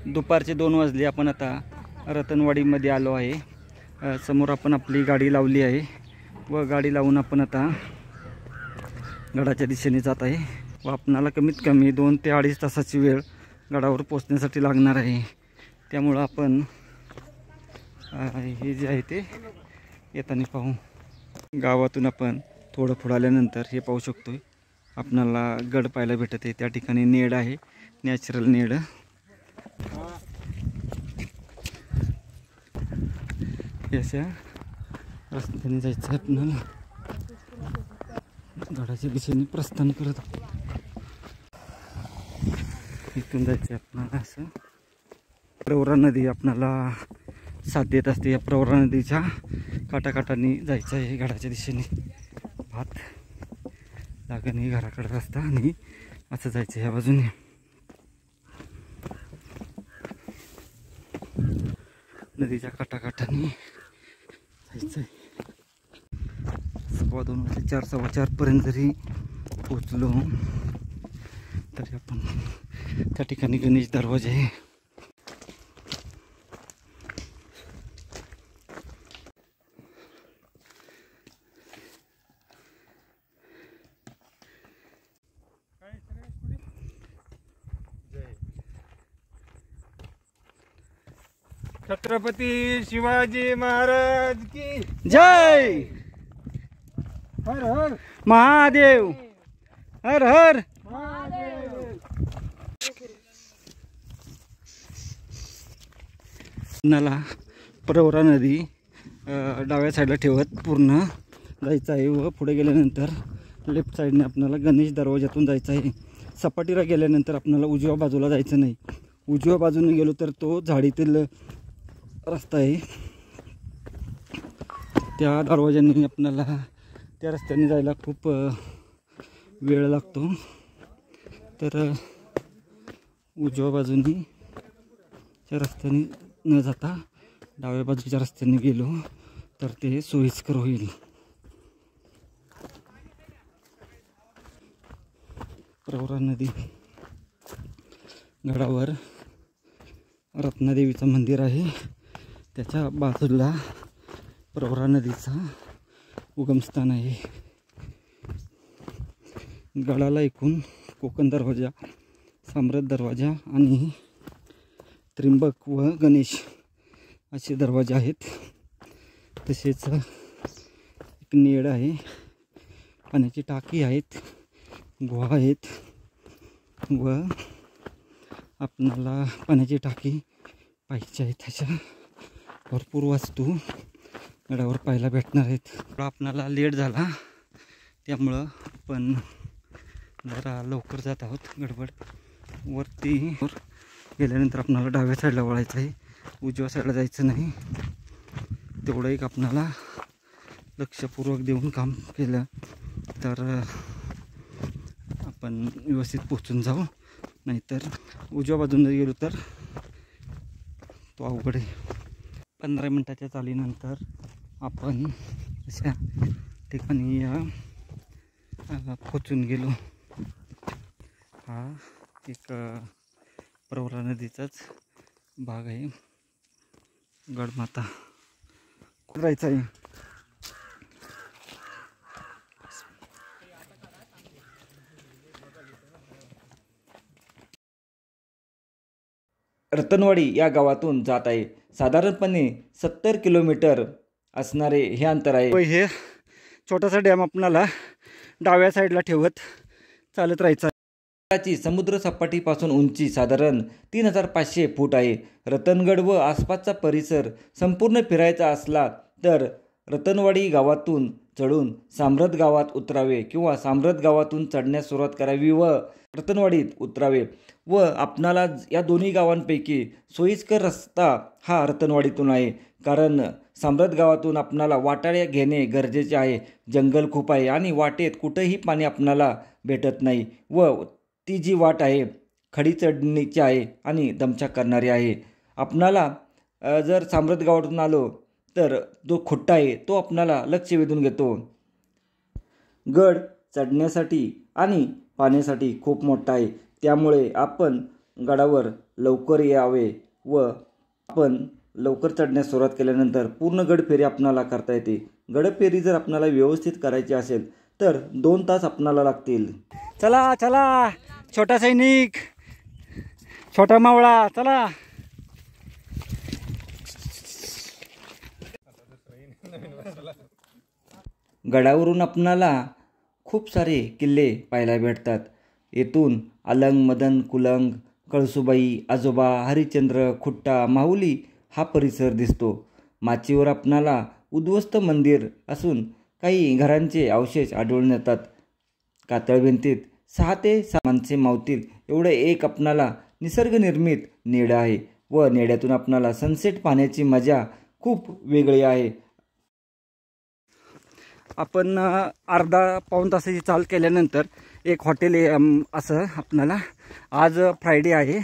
दुपारचे 2 वाजले. आपण आता रतनवाडीमध्ये आलो आहे. समोर आपण आपली गाडी लावली आहे व गाडी लावून आपण आता गडाच्या दिशेने जात आहे व आपणाला कमीत कमी 2 ते 2.5 तासाची वेळ गडावर पोहोचण्यासाठी लागणार आहे. त्यामुळं आपण हे जे आहे ते येताना पाहू. गावातून आपण थोडं पुढे आल्यानंतर हे पाहू शकतो, आपणाला गड पाहायला भेटत आहे. त्या ठिकाणी नेड आहे, नॅचरल नेड. अशा रस्त्याने जायचं आहे आपल्याला. गडाच्या दिशेने प्रस्थान करत इथून जायचं आहे आपल्याला. असं प्रवरा नदी आपल्याला साथ देत असते. या प्रवरा नदीच्या काठाकाठांनी जायचं आहे गडाच्या दिशेने. भात लागणे घराकडे रस्ता आणि असं जायचं ह्या बाजूने. नदीच्या काठाकाठांनी जायचं आहे. 2:15 वाजता 4:15 पर्यंत जरी पोचलो तरी आपण त्या ठिकाणी गणेश दरवाजा आहे. छत्रपती शिवाजी महाराज की जय. हर हर महादेव. हर हर महादेव. नाला प्रवरा नदी डाव्या साईडला ठेवत पूर्ण जायचं आहे व पुढे गेल्यानंतर लेफ्ट साईडने आपल्याला गणेश दरवाजातून जायचं आहे. सपाटीला गेल्यानंतर आपल्याला उजव्या बाजूला जायचं नाही. उजव्या बाजूने गेलो तर तो झाडीतील रस्ता आहे. त्या दरवाजाने आपल्याला त्या रस्त्याने जायला खूप वेळ लागतो. तर उजव्या बाजूने त्या रस्त्याने न जाता डाव्या बाजूच्या रस्त्याने गेलो तर ते सोयीस्कर होईल. प्रवरा नदी गडावर रत्नादेवीचं मंदिर आहे. त्याच्या बाजूला प्रवरा नदीचा उगमस्थान आहे. गडाला एकूण कोकण दरवाजा, साम्राज्य दरवाजा आणि त्रिंबक व गणेश असे दरवाजे आहेत. तसेच एक नेड आहे, पाण्याची टाकी आहेत, गुहा आहेत व आपणाला पाण्याची टाकी पाहिजे आहे त्याच्या भरपूर वस्तू गडावर पाहायला भेटणार आहेत. आपणाला लेट झाला त्यामुळं आपण जरा लवकर जात आहोत. गडबड वरती गेल्यानंतर आपणाला डाव्या साईडला वळायचं आहे, उजव्या साईडला जायचं नाही. तेवढं एक आपणाला लक्षपूर्वक देऊन काम केलं तर आपण व्यवस्थित पोचून जाऊ. नाहीतर उजव्या बाजूने गेलो तर तो अवघड आहे. 15 मिनिटाच्या चालीनंतर आपण अशा ठिकाणी पोचून गेलो. हा एक प्रवरा नदीचाच भाग आहे. गडमाता जायचं आहे. रतनवाडी या गावातून जात आहे. साधारणपणे 70 किलोमीटर असणारे हे अंतर आहे. हे छोटासा डॅम आपणाला डाव्या साईडला ठेवत चालत राहायचं. ची समुद्र सपाटीपासून उंची साधारण 3500 फूट आहे. रतनगड व आसपासचा परिसर संपूर्ण फिरायचा असला तर रतनवाडी गावातून चढून साम्राज्य गावात उतरावे किंवा साम्राज्य गावातून चढण्यास सुरुवात करावी व रतनवाडीत उतरावे व आपणाला या दोन्ही गावांपैकी सोयीस्कर रस्ता हा रतनवाडीतून आहे. कारण साम्राज्य गावातून आपणाला वाटाड्या घेणे गरजेचे आहे. जंगल खूप आहे आणि वाटेत कुठेही पाणी आपणाला भेटत नाही व ती जी वाट आहे खडी चढणीची आहे आणि दमछाक करणारी आहे. आपणाला जर साम्राज्य गावातून आलो तर जो खुट्टा आहे तो आपणाला लक्ष वेधून घेतो. गड चढण्यासाठी आणि पाण्यासाठी खूप मोठा आहे. त्यामुळे आपण गडावर लवकर यावे व आपण लवकर चढण्यास सुरुवात केल्यानंतर पूर्ण गडफेरी आपणाला करता येते. गडफेरी जर आपणाला व्यवस्थित करायची असेल तर 2 तास आपणाला लागतील. चला चला छोटा सैनिक, छोटा मावळा, चला. गडावरून आपणाला खूप सारे किल्ले पाहायला भेटतात. येथून अलंग, मदन, कुलंग, कळसुबाई, आजोबा, हरिश्चंद्र, खुट्टा, माहुली हा परिसर दिसतो. माचीवर आपणाला उद्ध्वस्त मंदिर असून काही घरांचे अवशेष आढळून येतात. कातळ भिंतीत 6 ते 7 माणसे मावतील एवढे एक आपणाला निसर्गनिर्मित नेडं आहे व नेड्यातून आपणाला सनसेट पाहण्याची मजा खूप वेगळी आहे. आपण अर्धा पाऊण तासाची चाल केल्यानंतर एक हॉटेल असं आपणाला, आज फ्रायडे आहे,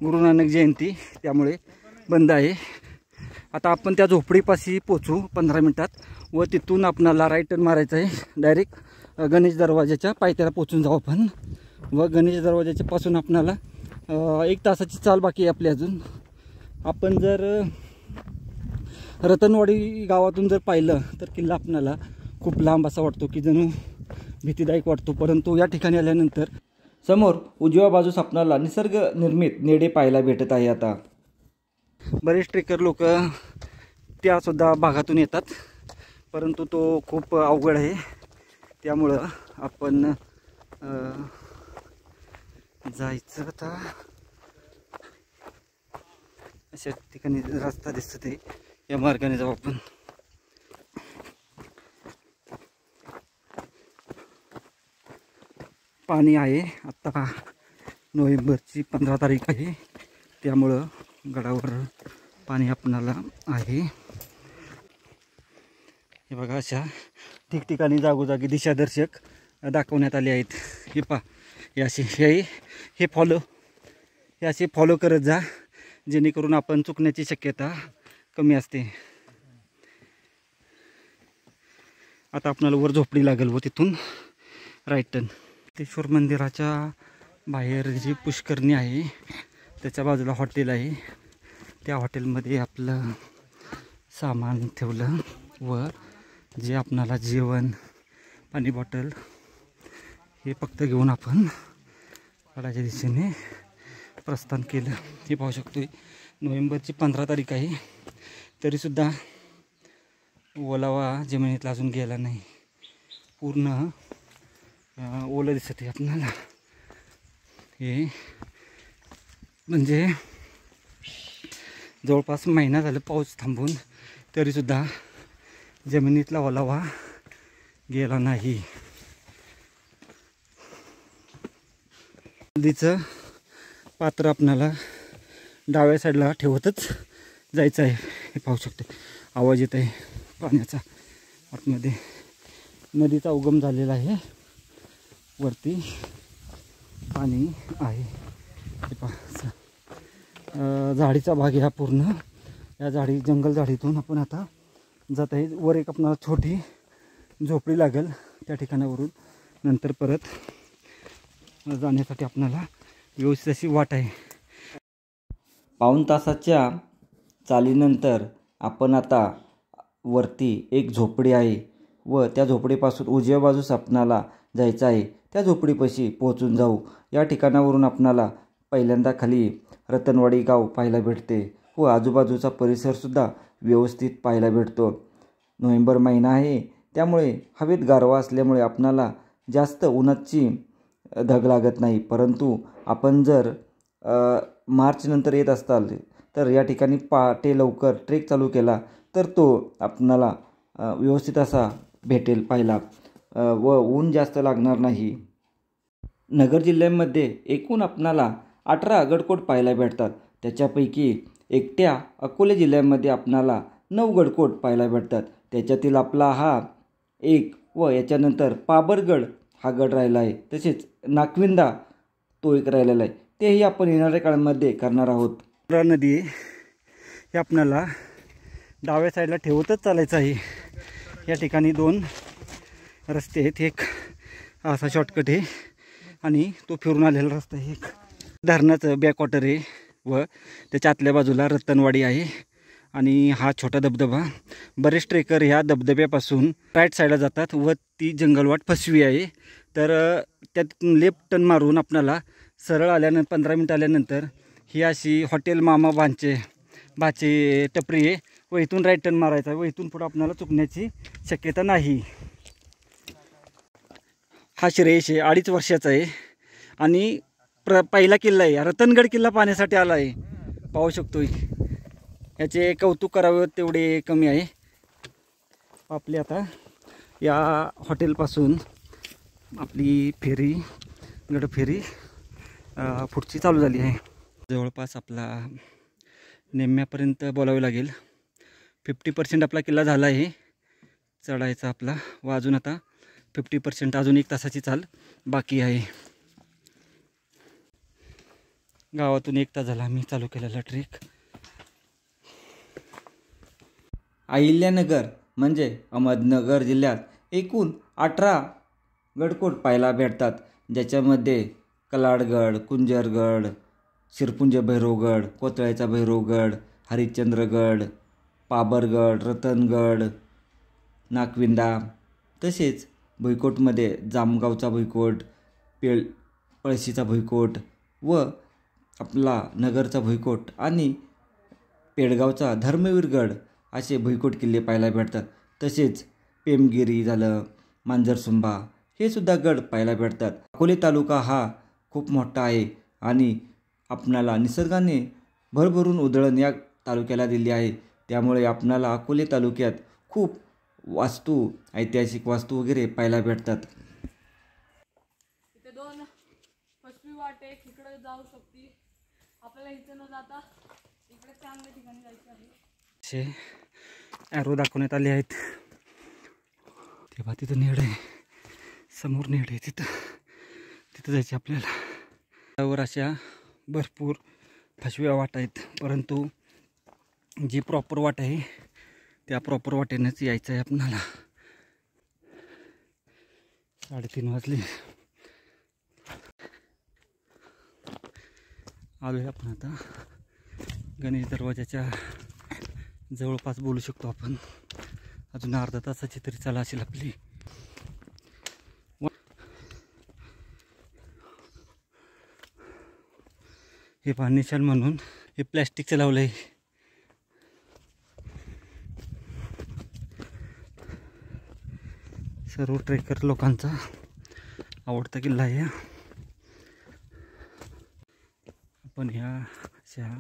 गुरु नानक जयंती, त्यामुळे बंद आहे. आता आपण त्या झोपडीपाशी पोचू 15 मिनिटात व तिथून आपणाला राईट टर्न मारायचं आहे. डायरेक्ट गणेश दरवाजाच्या पायथ्याला पोचून जाऊ आपण व गणेश दरवाजाच्या पासून आपणाला 1 तासाची चाल बाकी आहे आपली अजून. आपण जर रतनवाडी गावातून जर पाहिलं तर किल्ला आपणाला खूप लांब असा वाटतो की जणू भीतीदायक वाटतो, परंतु या ठिकाणी आल्यानंतर समोर उजव्या बाजूस आपणाला निसर्ग निर्मित नेडे पाहायला भेटत आहे. आता बरेच ट्रेकर लोक त्यासुद्धा भागातून येतात, परंतु तो खूप अवघड आहे. त्यामुळं आपण जायचं आता अशा ठिकाणी रस्ता दिसत आहे, या मार्गाने जाऊ आपण. पाणी आहे. आत्ता नोव्हेंबरची 15 तारीख आहे, त्यामुळं गडावर पाणी आपणाला आहे. हे बघा, अशा ठिकठिकाणी जागोजागी दिशादर्शक दाखवण्यात आले आहेत. हे पा, हे असे हे असे फॉलो करत जा, जेणेकरून आपण चुकण्याची शक्यता कमी असते. आता आपल्याला वर झोपडी लागेल व तिथून राईट टर्न. सिद्धेश्वर मंदिराच्या बाहेर जी पुष्करणी आहे त्याच्या बाजूला हॉटेल आहे. त्या हॉटेलमध्ये आपलं सामान ठेवलं व जे आपणाला जेवण, पाणी बॉटल हे फक्त घेऊन आपण गडाच्या दिशेने प्रस्थान केलं. हे पाहू शकतो. नोव्हेंबरची 15 तारीख आहे, तरीसुद्धा ओलावा जमिनीतला अजून गेला नाही. पूर्ण ओलं दिसत आहे आपल्याला. हे म्हणजे जवळपास महिना झाला पाऊस थांबून, तरीसुद्धा जमिनीतला ओलावा गेला नाही. नदीचं पात्र आपल्याला डाव्या साईडला ठेवतच जायचं आहे. हे पाहू शकतो, आवाज येत आहे पाण्याचा. आतमध्ये नदीचा उगम झालेला आहे, वरती पाणी आहे. हे पहा, झाडीचा भाग आहे हा पूर्ण. या जंगल झाडीतून आपण आता जात आहे. वर एक आपल्याला छोटी झोपडी लागेल, त्या ठिकाणावरून नंतर परत जाण्यासाठी आपल्याला व्यवस्थित अशी वाट आहे. पाऊण तासाच्या चालीनंतर आपण आता वरती एक झोपडी आहे व त्या झोपडीपासून उजव्या बाजूस आपणाला जायचं आहे. त्या झोपडीपाशी पोहोचून जाऊ. या ठिकाणावरून आपणाला पहिल्यांदा खाली रतनवाडी गाव पाहायला भेटते व आजूबाजूचा परिसरसुद्धा व्यवस्थित पाहायला भेटतो. नोव्हेंबर महिना आहे, त्यामुळे हवेत गारवा असल्यामुळे आपणाला जास्त उन्हाची धग लागत नाही. परंतु आपण जर मार्च नंतर येत असाल तर या ठिकाणी पहाटे लवकर ट्रेक चालू केला तर तो आपणाला व्यवस्थित असा भेटेल पाहायला व ऊन जास्त लागणार नाही. नगर जिल्ह्यामध्ये एकूण आपणाला 18 गडकोट पाहायला भेटतात. त्याच्यापैकी एकट्या अकोले जिल्ह्यामध्ये आपणाला 9 गडकोट पाहायला भेटतात. त्याच्यातील आपला हा एक व याच्यानंतर पाबरगड हा गड राहिला आहे. तसेच नाकविंदा तो एक राहिलेला आहे. तेही आपण येणाऱ्या काळामध्ये करणार आहोत. नदी हे आपल्याला डाव्या साईडला ठेवतच चालायचं आहे. या ठिकाणी 2 रस्ते आहेत. एक असा शॉर्टकट आहे आणि तो फिरून आलेला रस्ता आहे एक. धरणाचं बॅकवॉटर आहे व त्याच्या आतल्या बाजूला रतनवाडी आहे आणि हा छोटा धबधबा. बरेच ट्रेकर ह्या धबधब्यापासून राईट साईडला जातात व ती जंगलवाट फसवी आहे. तर त्यात लेफ्ट टर्न मारून आपणाला सरळ आल्यानंतर 15 मिनिट आल्यानंतर ही अशी हॉटेल मामा भाचे टपरी आहे व इथून राईट टर्न मारायचा व इथून पुढं आपणाला चुकण्याची शक्यता नाही. हा श्रेयश आहे, 2.5 वर्षाचा आहे आणि पहिला किल्ला आहे. रतनगड किल्ला पाहण्यासाठी आला आहे, पाहू शकतोय. याचे कौतुक करावे तेवढे कमी आहे. आपली आता या हॉटेलपासून आपली फेरी गडफेरी पुढची चालू झाली आहे. जवळपास आपला नेम्यापर्यंत बोलावे लागेल. 50% आपला किल्ला झाला आहे चढायचा आपला व अजून आता 50% अजून 1 तासाची चाल बाकी आहे. गावातून 1 तास झाला आम्ही चालू केलेला ट्रेक. अहिल्यानगर म्हणजे अहमदनगर जिल्ह्यात एकूण 18 गडकोट पाहायला भेटतात, ज्याच्यामध्ये कलाडगड, कुंजरगड, शिरपुंज भैरवगड, कोतळ्याचा भैरवगड, हरिश्चंद्रगड, पाबरगड, रतनगड, नागविंदा, तसेच भुईकोटमध्ये जामगावचा भुईकोट, पळशीचा भुईकोट व आपला नगरचा भुईकोट आणि पेडगावचा धर्मवीरगड असे भुईकोट किल्ले पाहायला भेटतात. तसेच पेमगिरी झालं, मांजरसुंबा हे सुद्धा गड पाहायला भेटतात. अकोले तालुका हा खूप मोठा आहे आणि आपणाला निसर्गाने भरभरून उधळण या तालुक्याला दिली आहे. त्यामुळे आपणाला अकोले तालुक्यात खूप ऐतिहासिक वास्तू वगैरे पाहायला भेटतात. इथे 2 पश्चिमी वाटे इकडे जाऊ शकते. आपल्याला इथे न जाता इकडे चांगल्या ठिकाणी जायचं आहे. ॲरो दाखवण्यात आले आहेत. तेव्हा तिथं नेड आहे, समोर नेड आहे, तिथं जायचं आपल्याला. त्यावर अशा भरपूर फसव्या वाट आहेत, परंतु जी प्रॉपर वाट आहे त्या प्रॉपर वाटेनंच यायचं आहे आपणाला. 3:30 वाजले. आलो आहे आपण आता गणेश दरवाजाच्या जवळपास बोलू शकतो आपण. अजून अर्धा तासाची तरी चाल असेल आपली. हे पाणीशाल म्हणून हे प्लॅस्टिकचं लावलं आहे. सर्व ट्रेकर लोकांचा आवडता किल्ला आहे. आपण ह्या अशा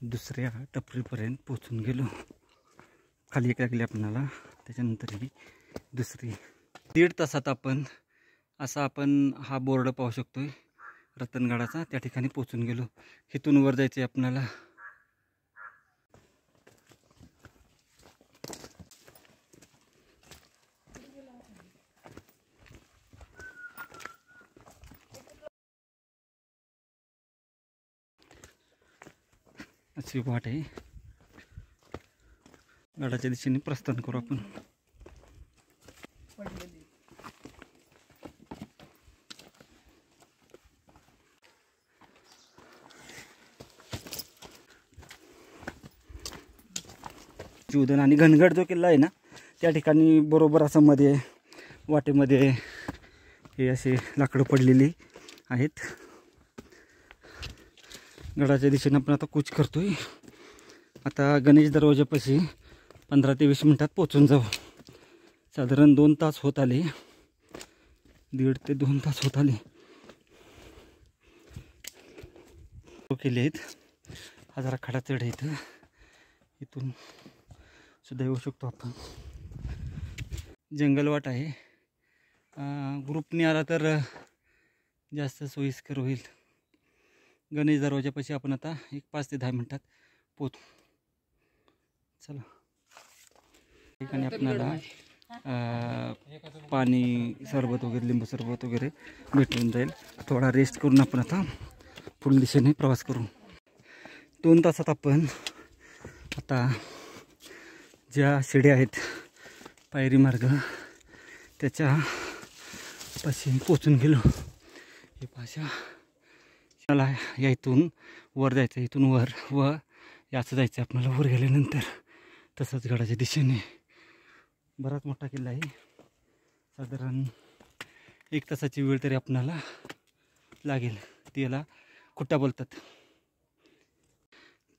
दुसऱ्या टपरीपर्यंत पोचून गेलो. खाली एक लागली आपणाला, त्याच्यानंतर ही दुसरी. 1.5 तासात आपण हा बोर्ड पाहू शकतोय रतनगडाचा. त्या ठिकाणी पोचून गेलो. इथून वर जायचं आहे आपणाला. अशी वाट आहे. गडाच्या दिशेने प्रस्थान करू आपण. जीवधन आणि घनगड जो किल्ला आहे ना, त्या ठिकाणी बरोबर असं मध्ये वाटेमध्ये हे असे लाकडं पडलेली आहेत. गडाच्या दिशेने आपण आता कूच करतोय. आता गणेश दरवाजापाशी 15 ते 20 मिनिटात पोचून जाऊ. साधारण 2 तास होत आले, 1.5 ते 2 तास होत आले. केले आहेत. हा जरा खडा चढ आहे इथं, इथून सुद्धा येऊ शकतो आपण. जंगलवाट आहे. ग्रुपने आला तर जास्त सोयीस्कर होईल. गणेश दरवाजापाशी आपण आता 5 ते 10 मिनिटात पोचू. चला. ठिकाणी आपल्याला पाणी, सरबत वगैरे, लिंबू सरबत वगैरे भेटून जाईल. थोडा रेस्ट करून आपण आता पुढील दिशेने प्रवास करू. 2 तासात आपण आता ज्या शिड्या आहेत पायरी मार्ग त्याच्या पाशी पोचून गेलो. ही भाषा मला या इथून वर जायचं, इथून वर व याचं जायचं आपल्याला वर गेल्यानंतर. तसंच गडाच्या दिशेने बराच मोठा किल्ला आहे. साधारण 1 तासाची वेळ तरी आपणाला लागेल. त्याला खुट्टा बोलतात.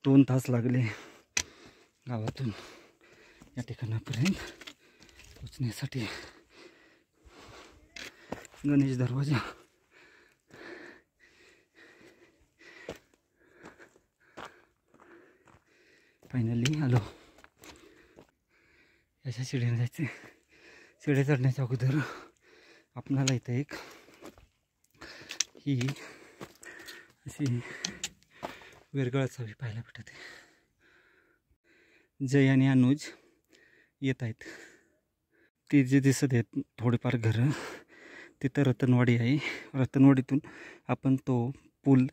2 तास लागले गावातून या ठिकाणापर्यंत पोचण्यासाठी. गणेश दरवाजा फायनली आलो. अशा शिडीने जायचे. शिड्या चढण्याच्या अगोदर आपणाला इथं एक ही अशी वेरगळ चावी पाहायला भेटते. जय आणि अनुज येत आहेत. ती जे दिसत आहेत थोडेफार घरं, तिथं रतनवाडी आहे. रतनवाडीतून आपण तो पूल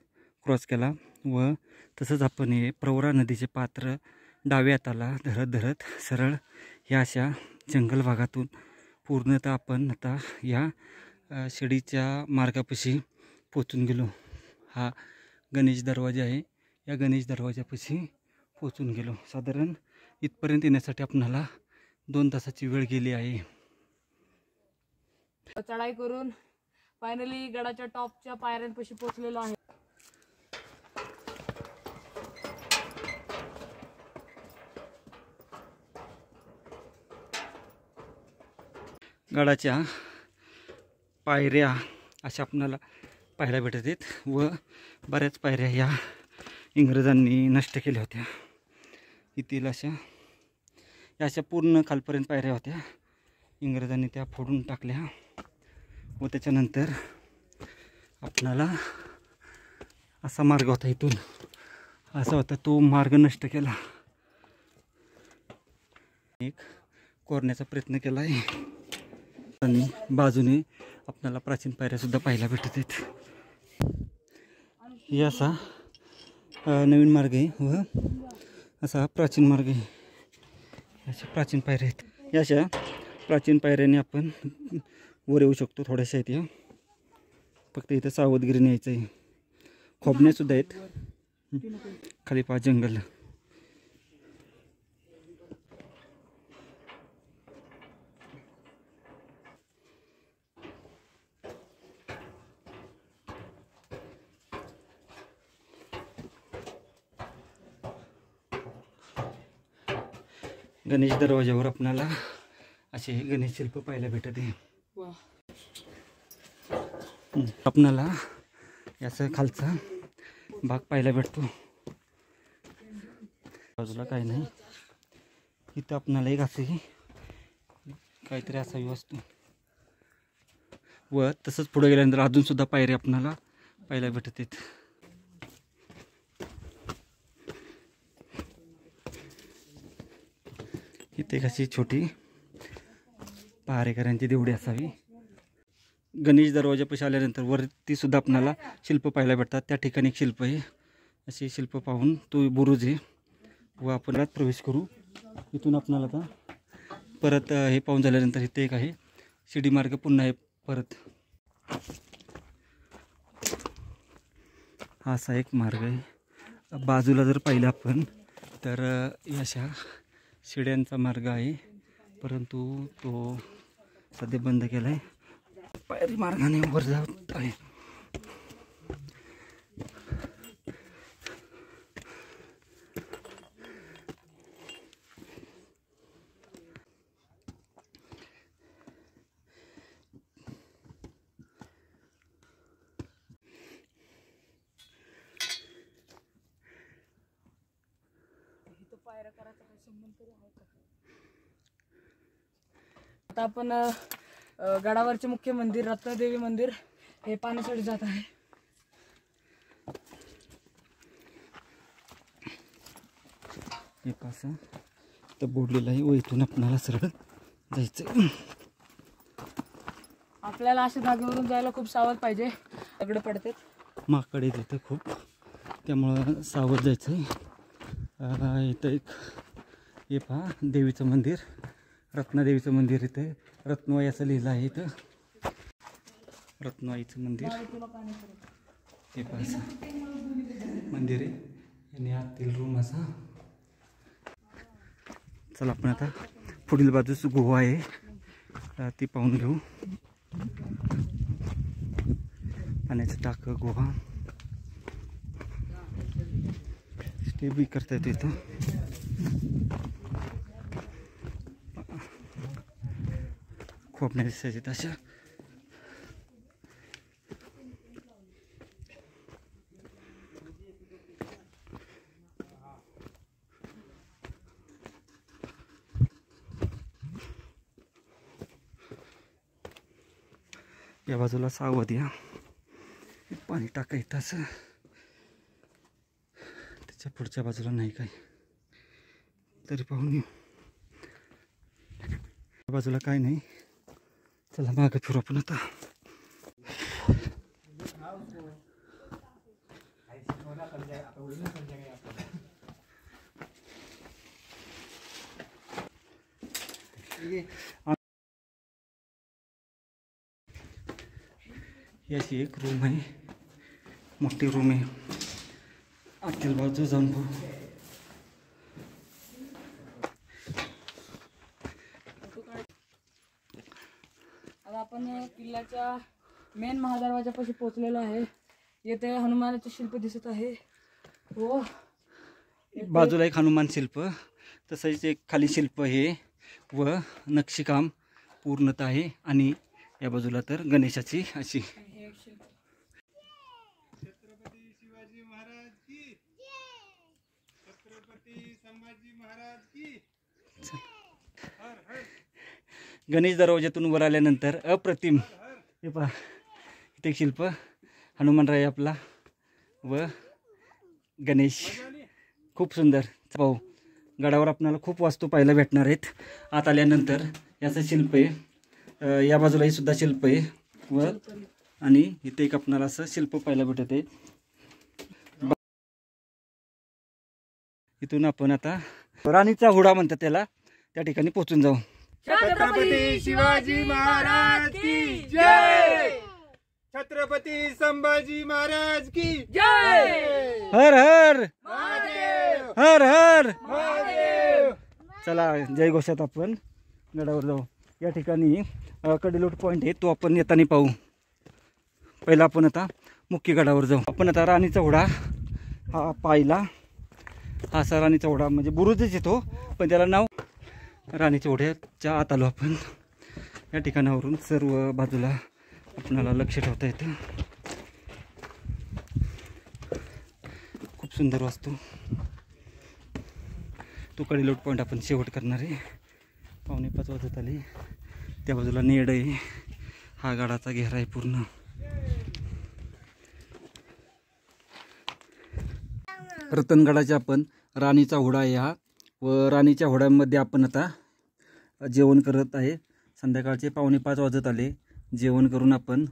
क्रॉस केला व तसंच आपण हे प्रवरा नदीचे पात्र डाव्या हाताला धरत धरत सरळ ह्या अशा जंगल भागातून पूर्णतः आपण आता या शिडीच्या मार्गापाशी पोचून गेलो. हा गणेश दरवाजा आहे. या गणेश दरवाजापाशी पोचून गेलो. साधारण इथपर्यंत येण्यासाठी आपणाला 2 तासाची वेळ गेली आहे. चढाई करून फायनली गडाच्या टॉपच्या पायऱ्यांपाशी पोहोचलेलो आहे. गडाच्या पायऱ्या अशा आपणाला पाहायला भेटत आहेत व बऱ्याच पायऱ्या या इंग्रजांनी नष्ट केल्या होत्या. येथील अशा या अशा पूर्ण खालपर्यंत पायऱ्या होत्या. इंग्रजांनी त्या फोडून टाकल्या व त्याच्यानंतर आपणाला असा मार्ग होता. इथून असा होता, तो मार्ग नष्ट केला. एक कोरण्याचा प्रयत्न केला आहे आणि बाजूने आपल्याला प्राचीन पायऱ्यासुद्धा पाहायला भेटत आहेत. ही असा नवीन मार्ग आहे व असा प्राचीन मार्ग आहे. अशा प्राचीन पायऱ्या आहेत. या अशा प्राचीन पायऱ्याने आपण वर येऊ शकतो. थोड्याशा आहेत या, फक्त इथं सावधगिरीने यायचं आहे. खोबण्यासुद्धा आहेत. खाली पहा जंगल. गणेश दरवाजावर आपल्याला असे गणेश शिल्प पाहायला भेटत आहे. आपणाला याचा खालचा भाग पाहायला भेटतो. बाजूला काही नाही. इथं आपणाला एक असे काहीतरी असावी वस्तू व तसंच पुढे गेल्यानंतर अजून सुद्धा पायरी आपणाला पाहायला भेटत आहेत. इथे एक अशी छोटी पहारेकरांची देवडी असावी. गणेश दरवाजापाशी आल्यानंतर वरती सुद्धा आपणाला शिल्प पाहायला भेटतात. त्या ठिकाणी एक शिल्प आहे. असे शिल्प पाहून तो बुरुज आहे व आपण प्रवेश करू. इथून आपणाला आता परत हे पाहून झाल्यानंतर इथे एक आहे शिडी मार्ग पुन्हा आहे परत. हा असा एक मार्ग आहे. बाजूला जर पाहिलं आपण तर अशा शिड्यांचा मार्ग आहे, परंतु तो सध्या बंद केला आहे. पायरी मार्गाने वर जात आहे. आता आपण गडावरचे मुख्य मंदिर रत्नदेवी मंदिर हे पाहण्यासाठी जात आहे. हे पासा तर बोललेलं आहे व इथून आपल्याला सरळ जायचं. आपल्याला अशा जागेवरून जायला खूप सावध पाहिजे. दगड पडतात माकडे तिथं खूप, त्यामुळं सावध जायचं आहे. इथं एक हे पहा देवीचं मंदिर, रत्नादेवीचं मंदिर. इथं रत्नवाई असं लिहिलं आहे. इथं रत्नवाईचं मंदिर. हे पाहा मंदिर आहे आणि आतील रूम असा. चला आपण आता पुढील बाजूस गुहा आहे ती पाहून घेऊ. पाण्याचं टाकं गुहा स्टे बी करता येतो इथं. खोपण्या दिसायचे तशा. या बाजूला सावध या पाणी टाका येतं असं. त्याच्या पुढच्या बाजूला नाही काही तरी पाहून येऊ. या बाजूला काय नाही. चला मागे फिरू आपण आता. याची एक रूम आहे. मोठी रूम आहे. आतील बाजू जाऊन पाहू. आता आपण किल्ल्याच्या मेन महादरवाजापाशी पोहोचलेलो आहे. येथे हनुमानाचे शिल्प दिसत आहे. हो बाजूला एक हनुमान शिल्प, तसंच एक खाली शिल्प हे व नक्षीकाम पूर्णत आहे. आणि या बाजूला तर गणेशाची अशी. हे एक शिल्प. छत्रपती शिवाजी महाराज की, छत्रपती संभाजी महाराज की. हर हर गणेश दरवाज्यातून वर आल्यानंतर अप्रतिम हे पहा इथे एक शिल्प हनुमानराय आपला व गणेश खूप सुंदर. पाहू गडावर आपल्याला खूप वास्तू पाहायला भेटणार आहेत. आत आल्यानंतर याचं शिल्प आहे. या बाजूलाही सुद्धा शिल्प आहे व आणि इथे एक आपल्याला असं शिल्प पाहायला भेटत आहे. इथून आपण आता राणीचा हुडा म्हणतात त्याला, त्या ठिकाणी पोहोचून जाऊ. छत्रपती शिवाजी महाराज की जय. छत्रपती संभाजी महाराज की जय. हर हर महादेव हर हर. महादेव. चला जय घोषात आपण गडावर जाऊ. या ठिकाणी कडेलोट पॉईंट आहे, तो आपण येताना पाहू. पहिला आपण आता मुख्य गडावर जाऊ. आपण आता राणीचा ओढा हा पाहिला. हा असा राणीचा ओढा म्हणजे बुरुजच येतो, पण त्याला नाव राणीच्या ओढ्याच्या आत आलो आपण. या ठिकाणावरून सर्व बाजूला आपणाला लक्ष ठेवता येतं. खूप सुंदर वास्तू. तो कडेलोट पॉईंट आपण शेवट करणार आहे. 4:45 वाजत आले. त्या बाजूला नेड आहे. हा गडाचा घेरा आहे पूर्ण. रतनगडाच्या आपण राणीचा ओढा आहे हा, व राणीच्या ओढ्यामध्ये आपण आता जेवण करत आहे. संध्याकाळचे 4:45 वाजत आले. जेवण करून आपण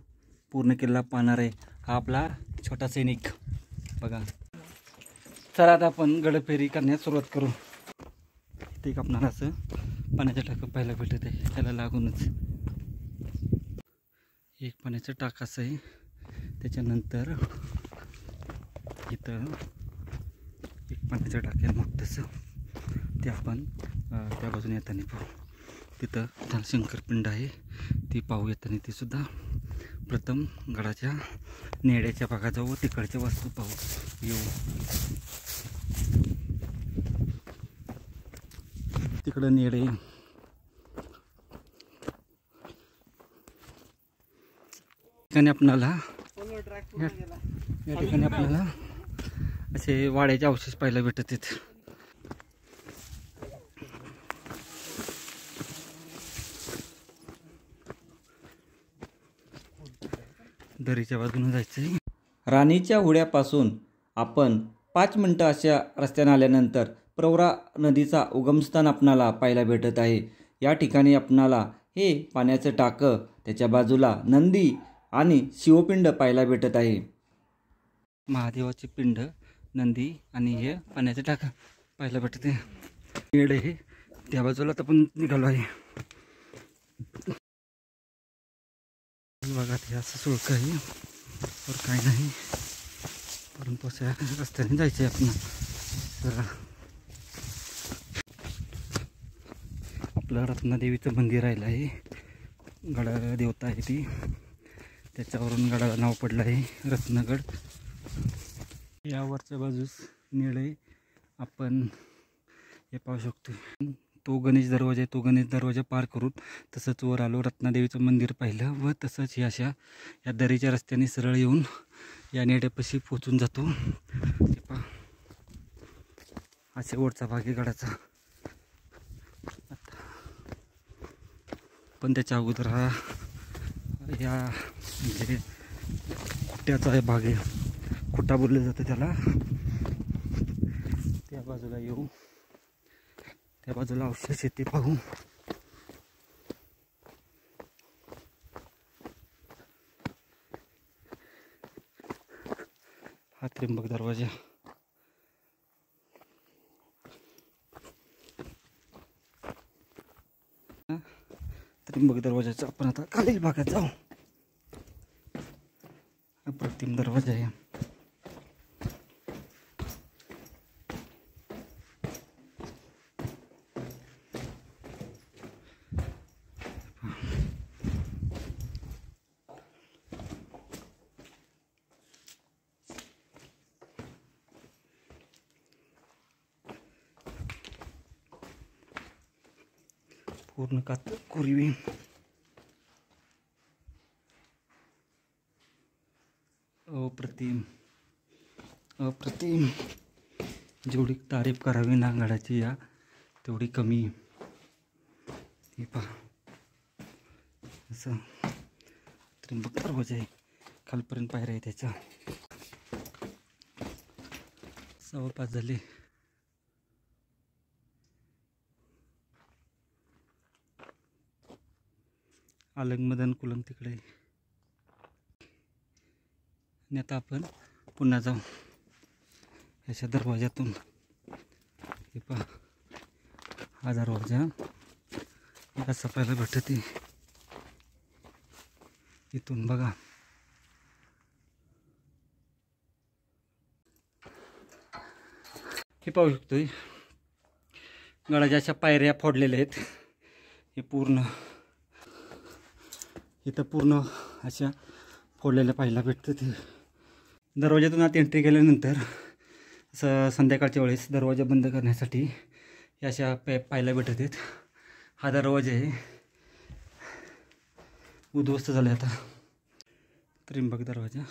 पूर्ण किल्ला पाहणार आहे. हा आपला छोटा सैनिक बघा. चला आता आपण गडफेरी करण्यास सुरुवात करू. ते आपणाला असं पाण्याचं टाकं पाहायला भेटत आहे. त्याला लागूनच एक पाण्याचं टाक असं आहे. त्याच्यानंतर इथं एक पाण्याचं टाक आहे मोठंसं, ते आपण त्या बाजूने येताना पाहू. तिथं त्याला शंकरपिंड आहे, ती पाहू येताना. ती सुद्धा प्रथम गडाच्या नेड्याच्या भागात जाऊ व तिकडच्या वस्तू पाहू येऊ. तिकडं नेडे. ठिकाणी आपणाला या ठिकाणी आपल्याला असे वाड्याचे अवशेष पाहायला भेटत आहेत. दरीच्या बाजूने जायचंय. राणीच्या होड्यापासून आपण 5 मिनटं अशा रस्त्याने आल्यानंतर प्रवरा नदीचा उगमस्थान आपणाला पाहायला भेटत आहे. या ठिकाणी आपणाला हे पाण्याचं टाकं, त्याच्या बाजूला नंदी आणि शिवपिंड पाहायला भेटत आहे. महादेवाचे पिंड, नंदी आणि हे पाण्याचं टाका पाहायला भेटते. पेड आहे त्या बाजूला तर पण निघालो आहे. बघा ते असं सुळक आहे, और काय नाही. परंतु अशा रस्त्याने जायचे आपण. तर आपलं रत्नादेवीचं मंदिर राहिलं आहे, गडा देवता आहे ती, त्याच्यावरून गडाला नाव पडलं आहे रत्नगड. यावरच्या बाजूस निळे आपण हे पाहू शकतो. तो गणेश दरवाजा आहे, तो गणेश दरवाजा पार करून तसंच वर आलो, रत्नादेवीचं मंदिर पाहिलं व तसंच हे अशा या दरीच्या रस्त्याने सरळ येऊन या नेड्यापाशी पोचून जातो. हे पहा, हा शेवटचा भाग आहे गडाचा. पण त्याच्या अगोदर हा या म्हणजे खुट्ट्याचा भाग आहे, खुट्टा बोललं जातं त्याला. त्या बाजूला येऊ, त्या बाजूला अवशेष येते पाहू. हा त्र्यंबक दरवाजा. त्र्यंबक दरवाजाचा आपण आता खालील भागात जाऊ. अप्रतिम दरवाजा आहे. पूर्ण कात कुरवी. अप्रतिम अप्रतिम. जेवढी तारीफ करावी ना गडाची या तेवढी कमी. हे पहा, असं त्र्यंबक दरवाजा आहे, खालपर्यंत पायऱ्या आहे त्याच्या. 5:15 झाले. आलंगमदन कुलम तिकडे. आणि आता आपण पुन्हा जाऊ याच्या दरवाजातून. हे पहा, हा दरवाजा असा पाहायला भेटते इथून बघा. हे पाहू शकतोय गडाच्या अशा पायऱ्या फोडलेल्या आहेत. हे पूर्ण इथं पूर्ण अशा फोडलेल्या पाहायला भेटतं. ते दरवाजातून आत एंट्री केल्यानंतर संध्याकाळच्या वेळेस दरवाजा बंद करण्यासाठी या अशा पाहायला भेटत आहेत. हा दरवाजा आहे उद्ध्वस्त झाला आता. त्र्यंबक दरवाजा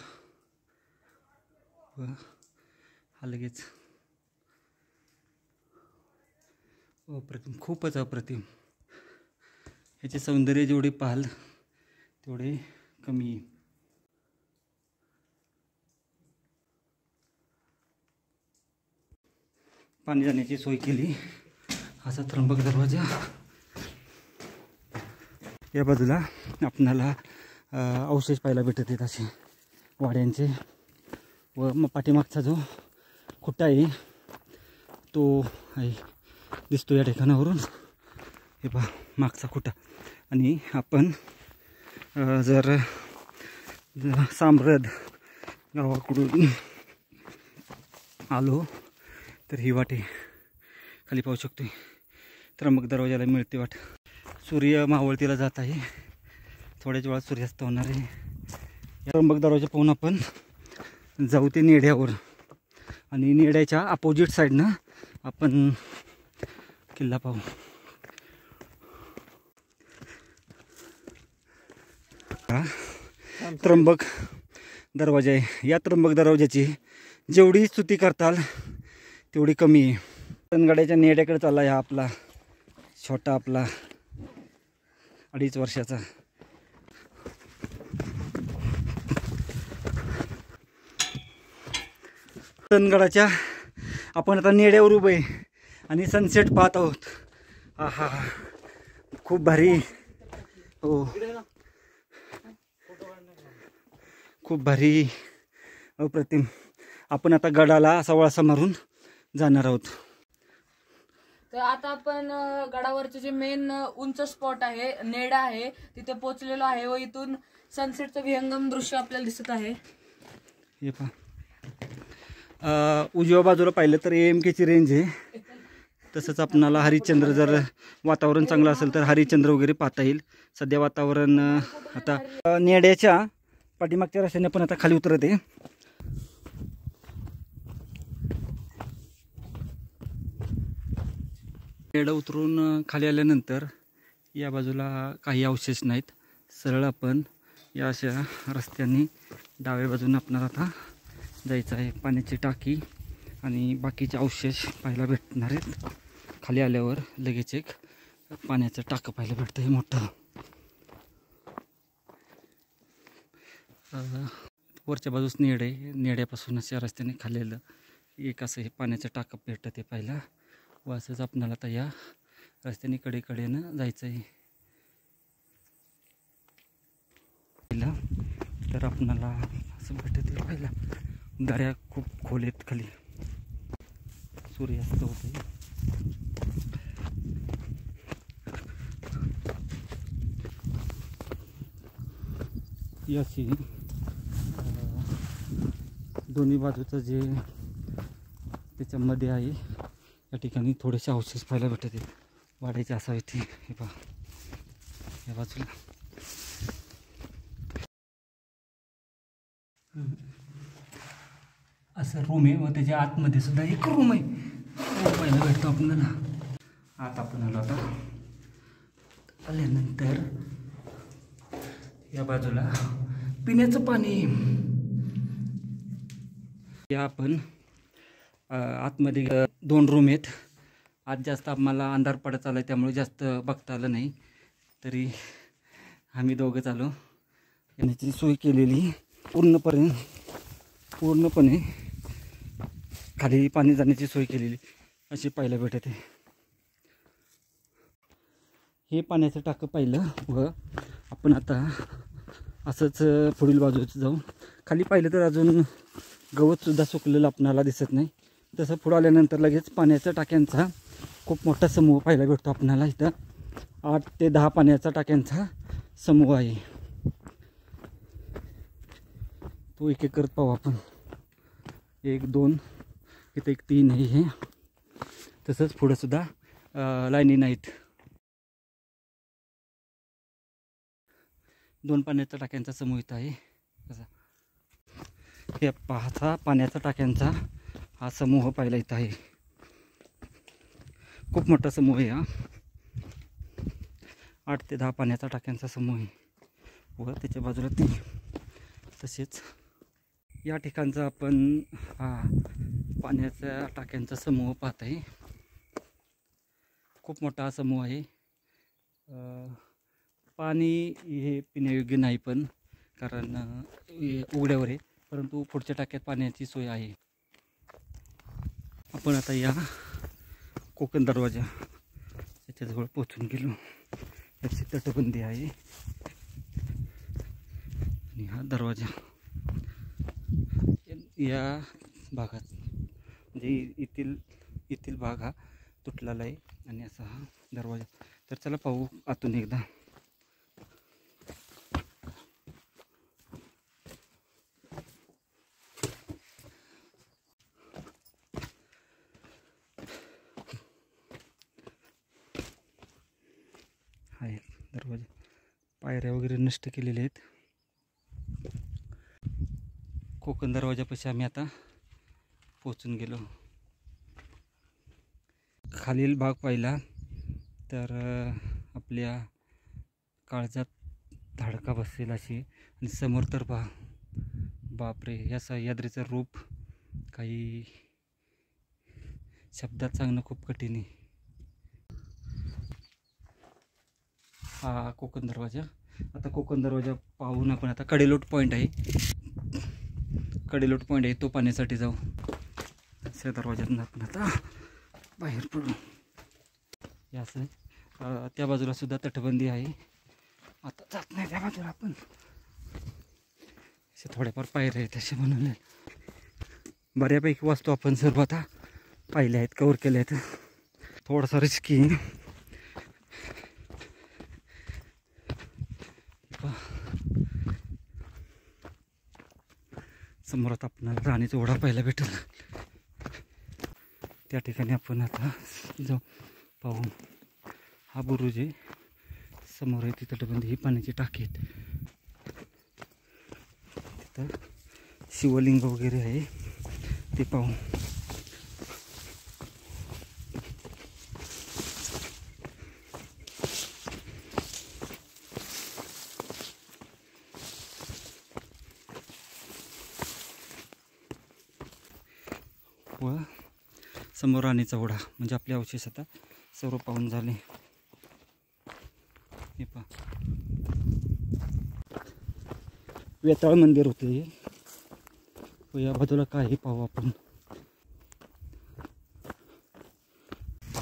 व हा लगेच अप्रतिम, खूपच अप्रतिम. याचे सौंदर्य जेवढे पाहाल तेवढे कमी आहे. पाणी जाण्याची सोय केली. असा त्र्यंबक दरवाजा. या बाजूला आपणाला अवशेष पाहायला भेटत आहेत असे वाड्यांचे. व पाठीमागचा जो खुट्टा आहे तो आहे दिसतो या ठिकाणावरून. हे पहा, मागचा खुट्टा. आणि आपण जर साम्रद गावाकडून आलो तर ही वाटे खाली पाहू शकतो. त्र्यंबक दरवाजाला मिळते वाट. सूर्य मावळतीला जात आहे, थोड्याच वेळात सूर्यास्त होणार आहे. या त्र्यंबक दरवाजा पाहून आपण जाऊ ते नेड्यावर. आणि नेड्याच्या अपोजिट साईडनं आपण किल्ला पाहू. त्र्यंबक दरवाजा आहे. या त्र्यंबक दरवाजाची जेवढी स्तुती करताल तेवढी कमी आहे. रतनगडाच्या नेड्याकडे चालला आहे आपला छोटा, आपला 2.5 वर्षाचा. रतनगडाच्या आपण आता नेड्यावर उभे आणि सनसेट पाहत आहोत. हा हा, खूप भारी. हो, खूप भारी, अप्रतिम. आपण आता गडाला असा वळसा मारून जाणार आहोत. तर आता आपण गडावरचे जे मेन उंच स्पॉट आहे, नेडा आहे, तिथे पोहोचलेलो आहे व इथून सनसेटचं विहंगम दृश्य आपल्याला दिसत आहे. हे पहा, उजव्या बाजूला पाहिलं तर AMKची रेंज आहे. तसंच आपणाला हरिश्चंद्र, जर वातावरण चांगलं असेल तर हरिश्चंद्र वगैरे पाहता येईल. सध्या वातावरण आता नेड्याच्या पाठीमागच्या रस्त्याने पण आता खाली उतरत आहे. नेडं उतरून खाली आल्यानंतर या बाजूला काही अवशेष नाहीत. सरळ आपण या अशा रस्त्याने डाव्या बाजूने आपणाला आता जायचं आहे. पाण्याची टाकी आणि बाकीचे अवशेष पाहायला भेटणार आहेत. खाली आल्यावर लगेच एक पाण्याचं टाकं पाहायला भेटतं. हे मोठं वरच्या बाजूस नेड आहे. नेड्यापासून अशा रस्त्याने खाल्लेलं एक असं हे पाण्याचं टाकं भेटतं ते पाहिलं. व असंच आपणाला आता या रस्त्याने कडेकडेनं जायचं आहे. तर आपणाला असं भेटत आहे पाहिलं. दऱ्या खूप खोल आहेत खाली. सूर्यास्त होते. याची दोन्ही बाजूचं जे त्याच्यामध्ये आहे या ठिकाणी थोडेसे अवशेष पाहायला भेटत आहेत. वाढायचे असावेत. हे पहा या बाजूला असं रूम आहे व त्याच्या आतमध्ये सुद्धा एक रूम आहे. पाहायला भेटतो आपल्याला. आत आपण आलो. आता आल्यानंतर या बाजूला पिण्याचं पाणी. या आपण आतमध्ये 2 रूम आहेत. आज जास्त आम्हाला अंधार पडत आला त्यामुळे जास्त बघता आलं नाही. तरी आम्ही दोघंच आलो. याची सोय केलेली पूर्णपणे खाली पाणी जाण्याची सोय केलेली अशी पाहायला भेटते. हे पाण्याचं टाकं पाहिलं व आपण आता असंच पुढील बाजूचं जाऊ. खाली पाहिलं तर अजून गवतसुद्धा सुकलेलं आपणाला दिसत नाही. तसं पुढं आल्यानंतर लगेच पाण्याच्या टाक्यांचा खूप मोठा समूह पाहायला भेटतो आपणाला. इथं 8 ते 10 पाण्याचा टाक्यांचा समूह आहे. तो एक एक करत पाहू आपण. 1 2 इथं 1 3 आहे हे. तसंच पुढं सुद्धा लाईनी नाहीत. 2 पाण्याच्या टाक्यांचा समूह इथं आहे. हे 5 पाण्याच्या टाक्यांचा हा समूह पाहिला इथं आहे. खूप मोठा समूह आहे हा. 8 ते 10 पाण्याचा टाक्यांचा समूह आहे व त्याच्या बाजूला 3. तसेच या ठिकाणचा आपण हा पाण्याच्या टाक्यांचा समूह पाहत आहे. खूप मोठा हा समूह आहे. पाणी हे पिण्यायोग्य नाही पण कारण उघड्यावर आहे. परंतु पुढच्या टाक्यात पाण्याची सोय आहे. आपण आता या कोकण दरवाजा याच्याजवळ पोचून गेलो. याची तटबंदी आहे आणि हा दरवाजा या भागात म्हणजे येथील भाग हा तुटलेला आहे आणि असा हा दरवाजा. तर चला पाहू आतून एकदा. आहे दरवाजा. पायऱ्या वगैरे नष्ट केलेल्या आहेत. कोकण दरवाजापाशी आम्ही आता पोचून गेलो. खालील भाग पाहिला तर आपल्या काळजात धडका बसेल अशी. आणि समोर तर पहा, बापरे, या सह्याद्रीचं रूप काही शब्दात सांगणं खूप कठीण आहे. हा कोकण दरवाजा. आता कोकण दरवाजा पाहून आपण आता कडेलोट पॉईंट आहे. कडेलोट पॉईंट आहे तो पाण्यासाठी जाऊ. अशा दरवाज्यातून आपण आता बाहेर पडू. याचं त्या बाजूला सुद्धा तटबंदी आहे. आता जात नाही त्या बाजूला आपण. असे थोडेफार पायऱ्या आहेत असे बनवले. बऱ्यापैकी वस्तू आपण सर्व आता पाहिल्या आहेत, कवर केल्या आहेत. थोडासा रिस्की. समोरात आपल्याला राणीचा ओढा पाहायला भेटेल. त्या ठिकाणी आपण आता जाऊ पाहू. हा बुरुज आहे, समोर आहे तिथं तटबंदी, ही पाण्याची टाकी आहेत. तिथं शिवलिंग वगैरे आहे ते पाहू. व समोर राणीचा ओढा, म्हणजे आपले अवशेष आता सर्व पाहून झाले. हे पहा, वेताळ मंदिर होते व या बाजूला काही पाहू आपण.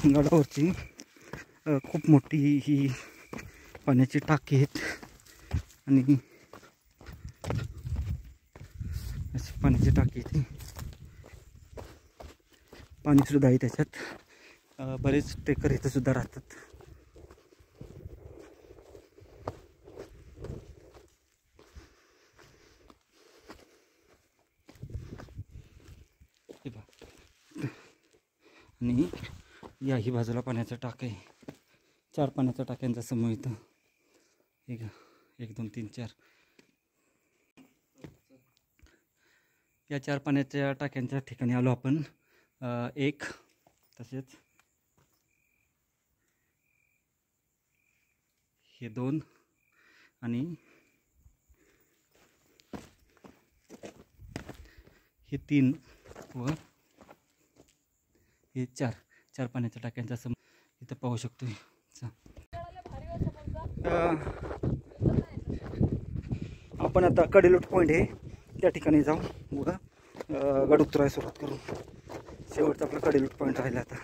गडावरची खूप मोठी ही पाण्याची टाकी आहेत आणि अशी पाण्याची टाकी आहे. पाणी सुद्धा आहे त्याच्यात. बरेच ट्रेकर इथं सुद्धा राहतात. हे पहा, आणि याही बाजूला पाण्याचा टाक आहे. 4 पाण्याच्या टाक्यांचा समूह इथं. हे का, 1 2 3 4. या 4 पाण्याच्या टाक्यांच्या ठिकाणी आलो आपण. एक, तसेच हे 2 आणि हे 3 व हे 4 पाण्याच्या टाक्यांचा समूह इथं पाहू शकतो. आपण आता कडेलोट पॉईंट आहे त्या ठिकाणी जाऊ व गड उतरायला सुरुवात करू. शेवटचा आपला कडेलोट पॉईंट राहिला आता.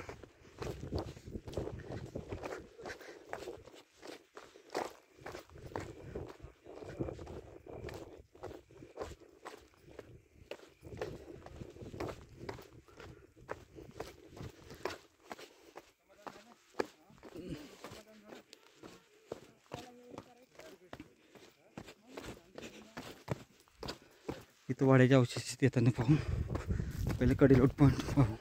इथं वाड्याच्या अवशेष येताना पाहू. पहिले कडेलोट पॉईंट पाहू.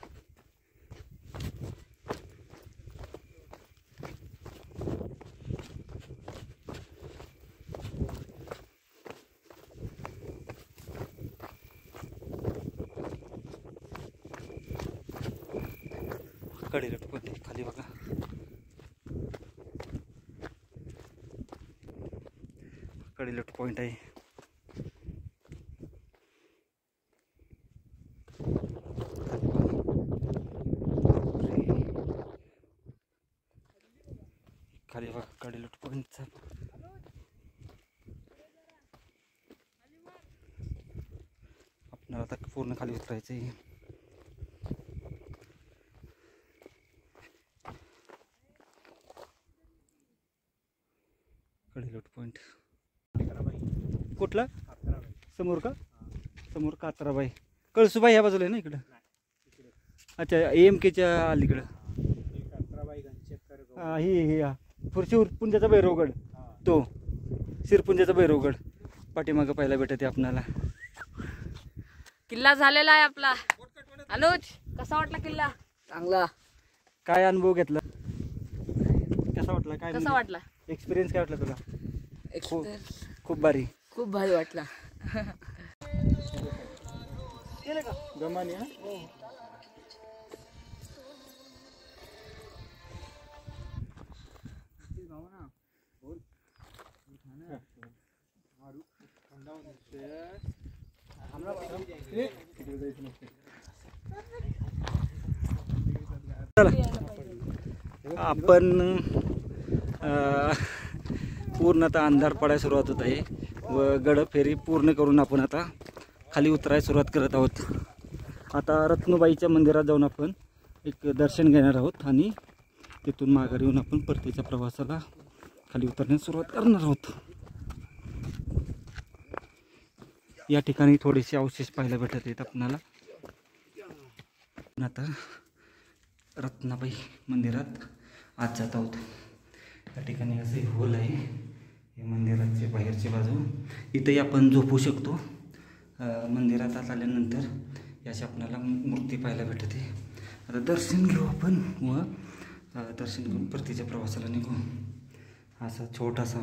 कडेलोट पॉईंट खाली बघा. कडेलोट पॉईंट आहे. खाली बघा कडेलोट पॉईंटचा. आपल्याला आता पूर्ण खाली उतरायचं आहे. कडेलोट पॉईंट कुठला? समोर का? समोर कात्राबाई. कळसुबाई ह्या बाजूला आहे ना इकडं. अच्छा, AMKच्या अलीकडं. ही शिरपुंजाचा भैरवगड, तो शिरपुंजाचा भैरवगड पाठीमागं पाहायला भेटते आपणाला. किल्ला झालेला आहे आपला. अनुज, कसा वाटला किल्ला? चांगला. काय अनुभव घेतला? कसा वाटला? काय कसा वाटला? एक्सपिरियन्स काय वाटला तुला? खूप भारी. खूप भारी वाटला. गमानी. आपण पूर्णतः अंधार पडायला सुरुवात होत आहे व गड फेरी पूर्ण करून आपण आता खाली उतरायला सुरुवात करत आहोत. आता रत्नुबाईच्या मंदिरात जाऊन आपण एक दर्शन घेणार आहोत आणि तिथून माघारी येऊन आपण परतीच्या प्रवासाला खाली उतरण्यास सुरुवात करणार आहोत. या ठिकाणी थोडेसे अवशेष पाहायला भेटत आहेत आपल्याला. आता रत्नाबाई मंदिरात आज जात आहोत. त्या ठिकाणी असे होल आहे, हे मंदिराचे बाहेरची बाजू. इथंही आपण झोपू शकतो. मंदिरात आल्यानंतर याची आपल्याला मूर्ती पाहायला भेटते आता दर्शन घेऊ आपण व दर्शन घेऊन परतीच्या प्रवासाला निघू. असा छोटासा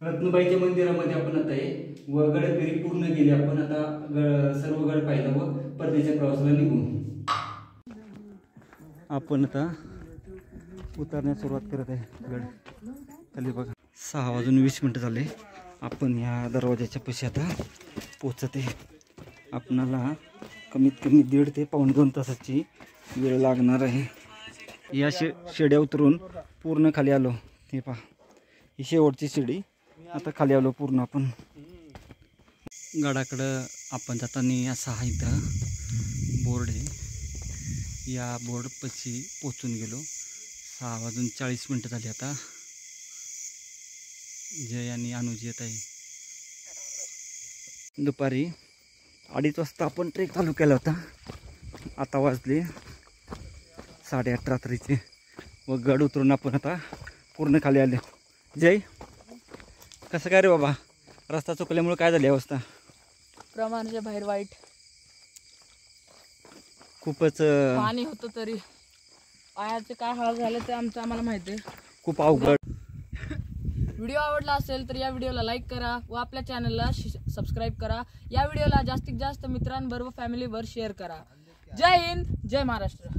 रत्नबाईच्या मंदिरामध्ये आपण आता आहे व गडफेरी पूर्ण केली आपण. आता सर्व गड पाहिलं व परतीच्या प्रवासाला निघू. आपण आता उतरण्यास सुरुवात करत आहे गड खाली बघा. 6:20 झाले. आपण या दरवाजाच्या पाशी आता पोचते. आपणाला कमीत कमी 1.5 ते 2 तासाची वेळ लागणार आहे. या शिड्या उतरून पूर्ण खाली आलो. हे पहा, ही शेवटची शिडी. आता खाली आलो पूर्ण आपण. गडाकडं आपण जाताना असा हा इथं बोर्ड आहे. या बोर्डपाशी पोचून गेलो. 6:40 झाली. आता जय आणि अनुज येत आहे. दुपारी 2:30 वाजता आपण ट्रेक चालू केला होता. आता वाजले 8:30 रात्रीचे व गड उतरून आपण आता पूर्ण खाली आले. जय, कसं काय रे बाबा, रस्ता चुकल्यामुळे काय झाली अवस्था? प्रमाणाच्या बाहेर वाईट. खूपच पाणी होतं तरी पायाचे काय हाल झाले ते आम्हाला माहिती आहे. खूप अवघड. व्हिडिओ आवडला असेल तर या व्हिडिओला लाईक करा व आपल्या चॅनलला सबस्क्राईब करा. या व्हिडिओला जास्तीत जास्त मित्रांबरोबर फॅमिलीवर शेअर करा. जय हिंद, जय महाराष्ट्र.